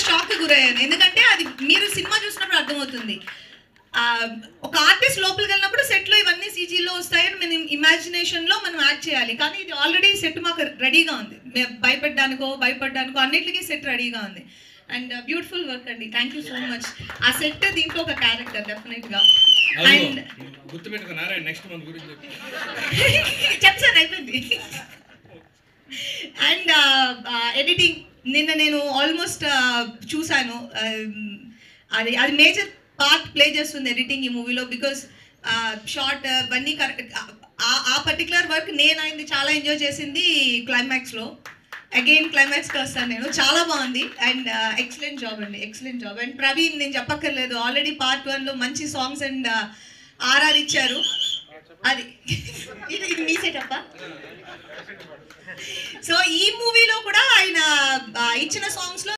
Shock గురయ్యాను. ఎందుకంటే అది మీరు సినిమా చూసినప్పుడు అర్థమవుతుంది. ఒక ఆర్టిస్ట్ లోపలికి వెళ్ళినప్పుడు సెట్లో ఇవన్నీ సీజీలో వస్తాయని మనం ఇమాజినేషన్లో మనం యాక్ట్ చేయాలి. కానీ ఇది ఆల్రెడీ సెట్ మాకు రెడీగా ఉంది. భయపడ్డానికో అన్నిటికీ సెట్ రెడీగా ఉంది. అండ్ బ్యూటిఫుల్ వర్క్ అండి. Thank you so much. ఆ సెట్ దీంట్లో ఒక క్యారెక్టర్ డెఫినెట్గా. అండ్ చెప్తాను అయిపోయింది. అండ్ ఎడిటింగ్ నిన్న నేను ఆల్మోస్ట్ చూశాను. అది మేజర్ పార్ట్ ప్లే చేస్తుంది ఎడిటింగ్ ఈ మూవీలో. బికాస్ షార్ట్ అవన్నీ కరెక్ట్. ఆ పర్టికులర్ వర్క్ నేను అయింది చాలా ఎంజాయ్ చేసింది క్లైమాక్స్లో. అగైన్ క్లైమాక్స్కి వస్తాను నేను. చాలా బాగుంది. అండ్ ఎక్సలెంట్ జాబ్ అండి, ఎక్సలెంట్ జాబ్. అండ్ ప్రవీణ్ నేను చెప్పక్కర్లేదు, ఆల్రెడీ పార్ట్ 1లో మంచి సాంగ్స్ అండ్ ఆర్ఆర్ ఇచ్చారు. అది ఇది మీ సెటప్ప. సో ఈ మూవీలో కూడా ఆయన ఇచ్చిన సాంగ్స్లో